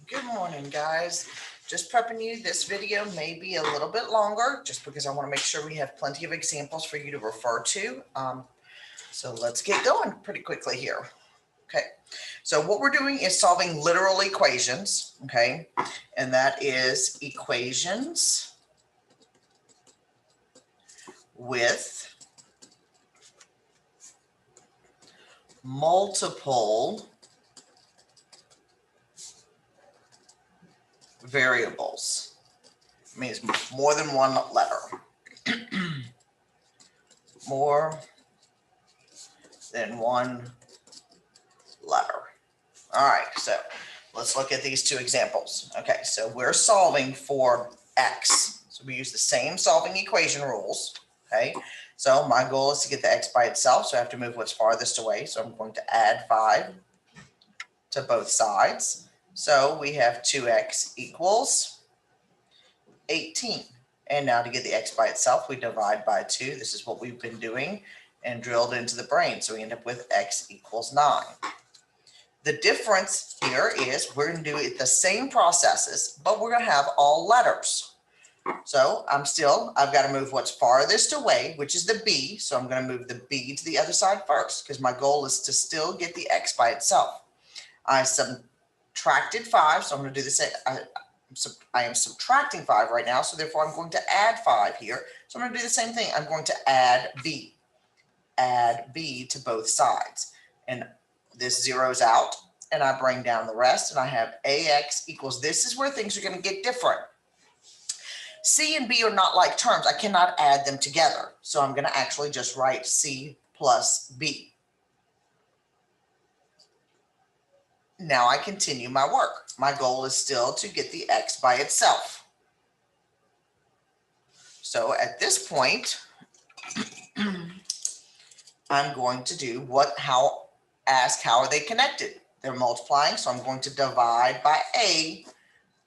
Good morning, guys. Just prepping you. This video may be a little bit longer just because I want to make sure we have plenty of examples for you to refer to. So let's get going pretty quickly here. Okay, so what we're doing is solving literal equations, okay? And that is equations with multiple variables. It means more than one letter. More than one letter. All right, so let's look at these two examples. Okay, so we're solving for x. So we use the same solving equation rules. Okay, so my goal is to get the x by itself, so I have to move what's farthest away. So I'm going to add 5 to both sides. So we have 2x equals 18. And now to get the x by itself, we divide by 2. This is what we've been doing and drilled into the brain. So we end up with x equals 9. The difference here is we're going to do it the same processes, but we're going to have all letters. So I've got to move what's farthest away, which is the b. So I'm going to move the b to the other side first because my goal is to still get the x by itself. I subtracted 5, so I'm going to do the same. I am subtracting 5 right now, so therefore I'm going to add 5 here. So I'm going to do the same thing. I'm going to add b to both sides. And this zeroes out, and I bring down the rest, and I have ax equals, this is where things are going to get different. C and B are not like terms. I cannot add them together. So I'm going to actually just write C plus B. Now I continue my work. My goal is still to get the x by itself. So at this point, I'm going to do ask how are they connected? They're multiplying, so I'm going to divide by a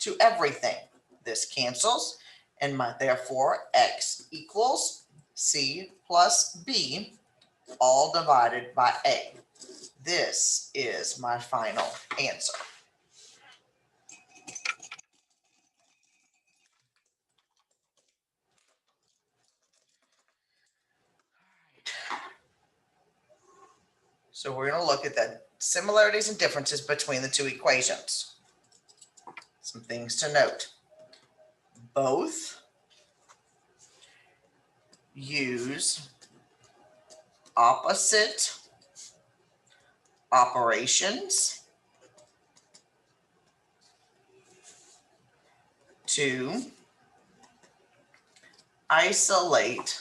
to everything. This cancels, and therefore x equals c plus b, all divided by a. This is my final answer. So we're going to look at the similarities and differences between the two equations. Some things to note. Both use opposite operations to isolate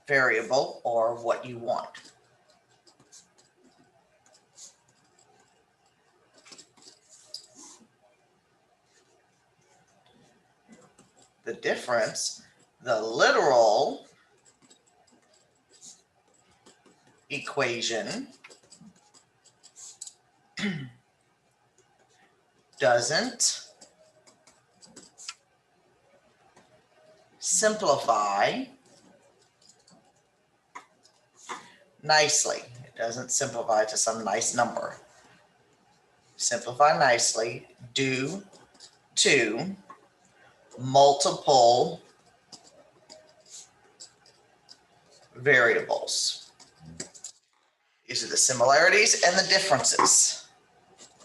variable or what you want. The difference, the literal equation doesn't simplify nicely. It doesn't simplify to some nice number. Simplify nicely due to multiple variables. These are the similarities and the differences.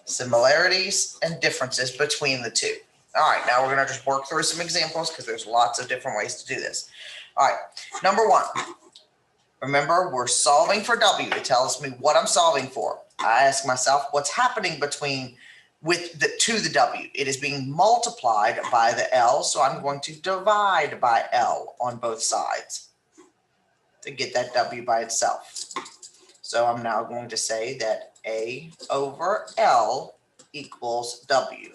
Similarities and differences between the two. All right, now we're going to just work through some examples because there's lots of different ways to do this. All right, number 1. Remember, we're solving for W. It tells me what I'm solving for. I ask myself, what's happening to the W? It is being multiplied by the L, so I'm going to divide by L on both sides to get that W by itself. So I'm now going to say that A over L equals W.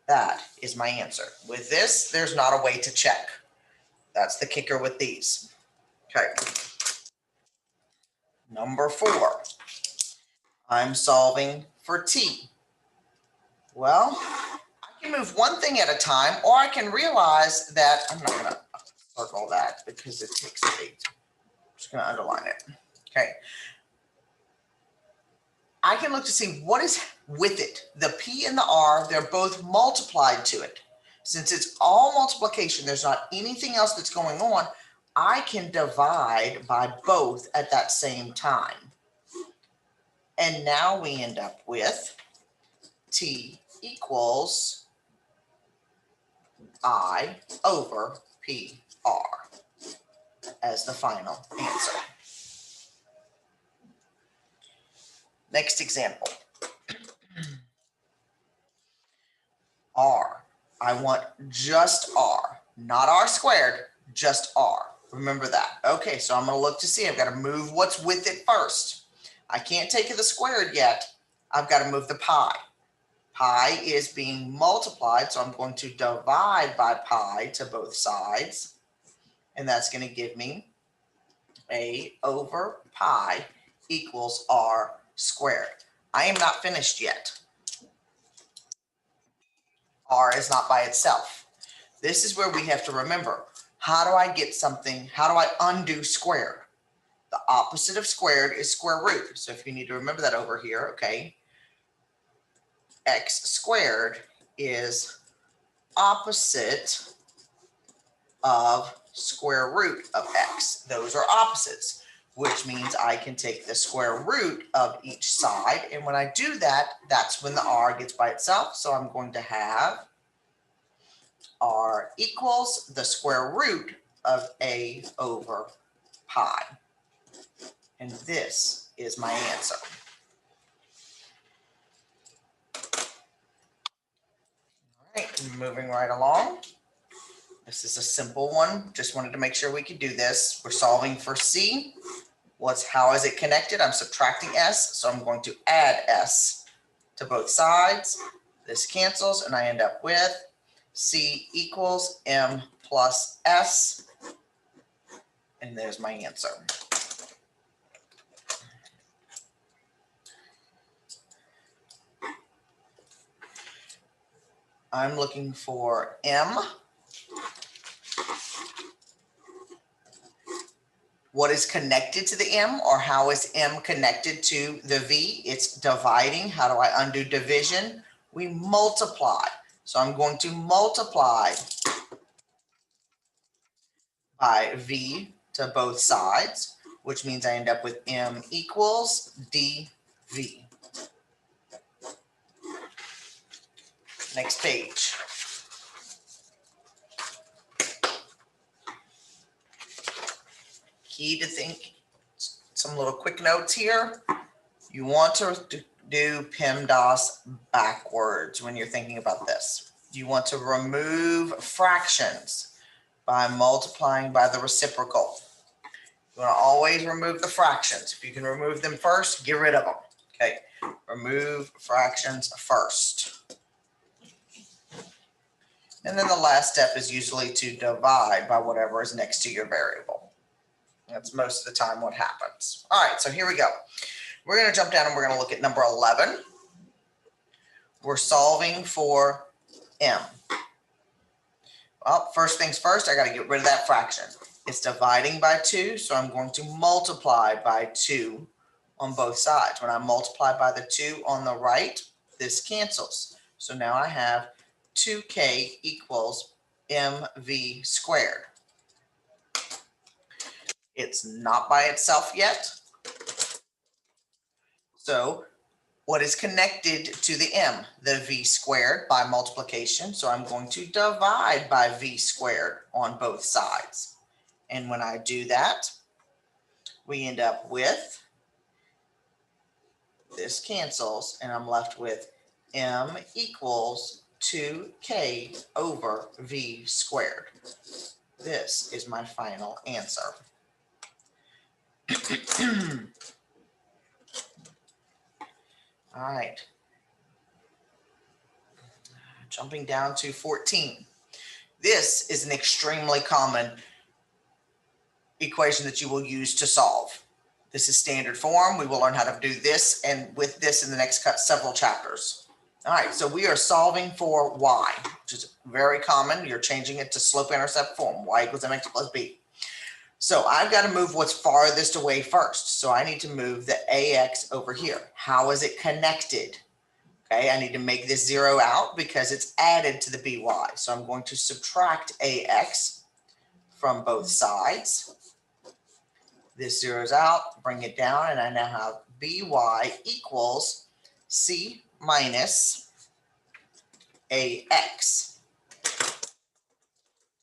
That is my answer. With this, there's not a way to check. That's the kicker with these. Okay. Number 4. I'm solving for T. Well, I can move one thing at a time, or I can realize that I'm not going to circle that because it takes 8. I'm just going to underline it. Okay. I can look to see what is with it. The P and the R, they're both multiplied to it. Since it's all multiplication, there's not anything else that's going on, I can divide by both at that same time. And now we end up with T equals I over PR as the final answer. Next example. R. I want just R, not R squared, just R. Remember that. Okay, so I'm going to look to see. I've got to move what's with it first. I can't take the squared yet. I've got to move the pi. Pi is being multiplied, so I'm going to divide by pi to both sides. And that's going to give me A over pi equals R squared. I am not finished yet. R is not by itself. This is where we have to remember, how do I get something, how do I undo squared? The opposite of squared is square root. So if you need to remember that over here, okay, x squared is opposite of square root of x. Those are opposites, which means I can take the square root of each side. And when I do that, that's when the R gets by itself. So I'm going to have R equals the square root of A over pi. And this is my answer. All right, moving right along. This is a simple one. Just wanted to make sure we could do this. We're solving for C. How is it connected? I'm subtracting S, so I'm going to add S to both sides. This cancels, and I end up with C equals M plus S. And there's my answer. I'm looking for M. What is connected to the M, or how is M connected to the V? It's dividing. How do I undo division? We multiply. So I'm going to multiply by V to both sides, which means I end up with M equals dV. Next page. Key to think, some little quick notes here. You want to do PEMDAS backwards when you're thinking about this. You want to remove fractions by multiplying by the reciprocal. You want to always remove the fractions. If you can remove them first, get rid of them. Okay, remove fractions first. And then the last step is usually to divide by whatever is next to your variable. That's most of the time what happens. All right, so here we go. We're going to jump down and we're going to look at number 11. We're solving for M. Well, first things first, I got to get rid of that fraction. It's dividing by 2, so I'm going to multiply by 2 on both sides. When I multiply by the 2 on the right, this cancels. So now I have 2k equals mv squared. It's not by itself yet. So what is connected to the m? The v squared by multiplication. So I'm going to divide by v squared on both sides. And when I do that, we end up with, this cancels, and I'm left with m equals 2k over v squared. This is my final answer. All right. Jumping down to 14. This is an extremely common equation that you will use to solve. This is standard form. We will learn how to do this and with this in the next several chapters. All right, so we are solving for y, which is very common. You're changing it to slope-intercept form, y equals mx plus b. So I've got to move what's farthest away first. So I need to move the AX over here. How is it connected? Okay, I need to make this zero out because it's added to the BY. So I'm going to subtract AX from both sides. This zeroes out, bring it down, and I now have BY equals C minus AX.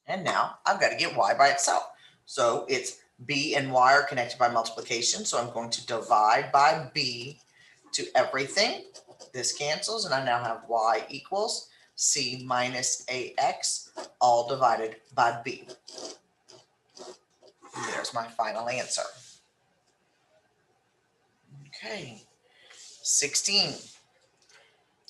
And now I've got to get Y by itself. So it's B and Y are connected by multiplication. So I'm going to divide by B to everything. This cancels, and I now have Y equals C minus AX, all divided by B. And there's my final answer. Okay, 16.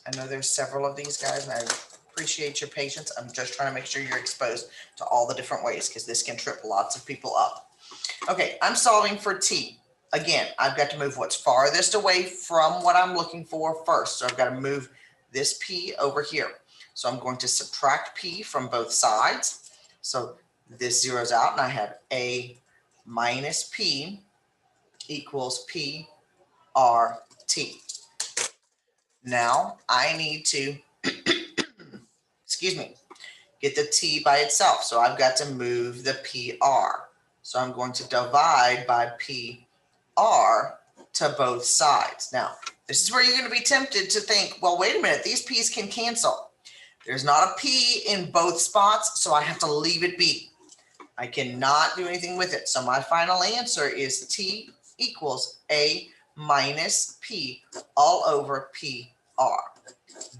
I know there's several of these guys, and I appreciate your patience. I'm just trying to make sure you're exposed to all the different ways because this can trip lots of people up. Okay, I'm solving for T. Again, I've got to move what's farthest away from what I'm looking for first. So I've got to move this P over here. So I'm going to subtract P from both sides. So this zeroes out, and I have A minus P equals P R T. Now I need to, excuse me, get the T by itself. So I've got to move the PR. So I'm going to divide by PR to both sides. Now, this is where you're going to be tempted to think, well, wait a minute, these P's can cancel. There's not a P in both spots, so I have to leave it be. I cannot do anything with it. So my final answer is T equals A minus P all over PR.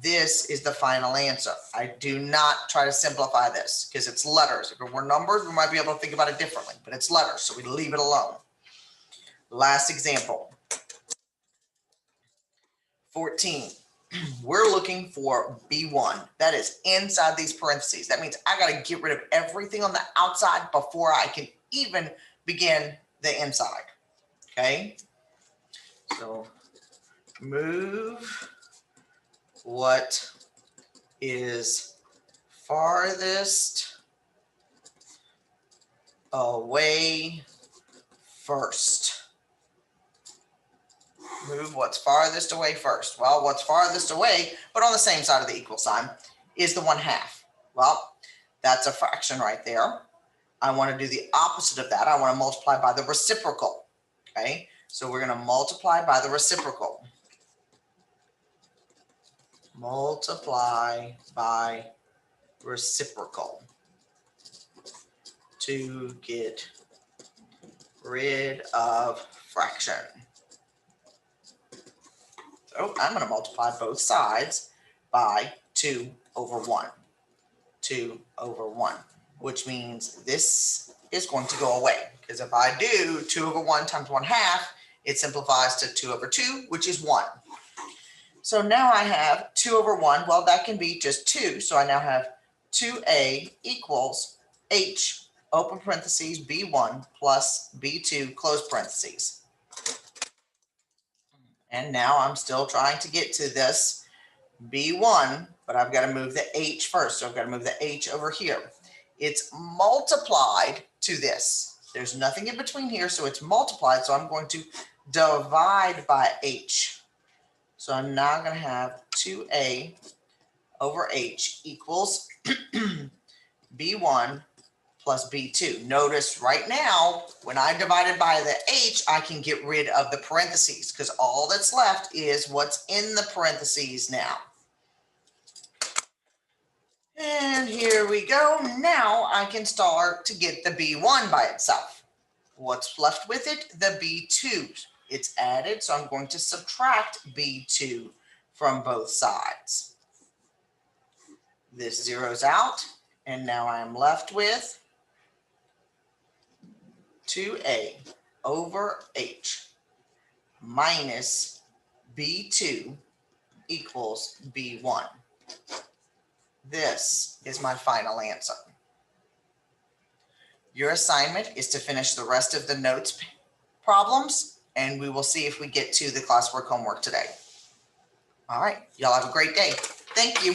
This is the final answer. I do not try to simplify this because it's letters. If it were numbers, we might be able to think about it differently, but it's letters, so we leave it alone. Last example. 14. We're looking for B1. That is inside these parentheses. That means I got to get rid of everything on the outside before I can even begin the inside. Okay? So move what is farthest away first. Move what's farthest away first. Well, what's farthest away, but on the same side of the equal sign, is the 1/2. Well, that's a fraction right there. I want to do the opposite of that. I want to multiply by the reciprocal. Okay, so we're going to multiply by the reciprocal. Multiply by reciprocal to get rid of fraction. So I'm going to multiply both sides by 2 over 1. 2 over 1, which means this is going to go away. Because if I do 2 over 1 times 1/2, it simplifies to 2 over 2, which is 1. So now I have 2 over 1. Well, that can be just 2. So I now have 2a equals h, open parentheses, b1 plus b2, close parentheses. And now I'm still trying to get to this B1, but I've got to move the H first. So I've got to move the H over here. It's multiplied to this. There's nothing in between here, so it's multiplied. So I'm going to divide by H. So I'm now going to have 2a over H equals B1 plus B2. Notice right now, when I divided by the H, I can get rid of the parentheses because all that's left is what's in the parentheses now. And here we go. Now I can start to get the B1 by itself. What's left with it? The B2. It's added, so I'm going to subtract B2 from both sides. This zeroes out, and now I'm left with 2a over h minus b2 equals b1. This is my final answer. Your assignment is to finish the rest of the notes problems, and we will see if we get to the classwork homework today. All right, y'all have a great day. Thank you.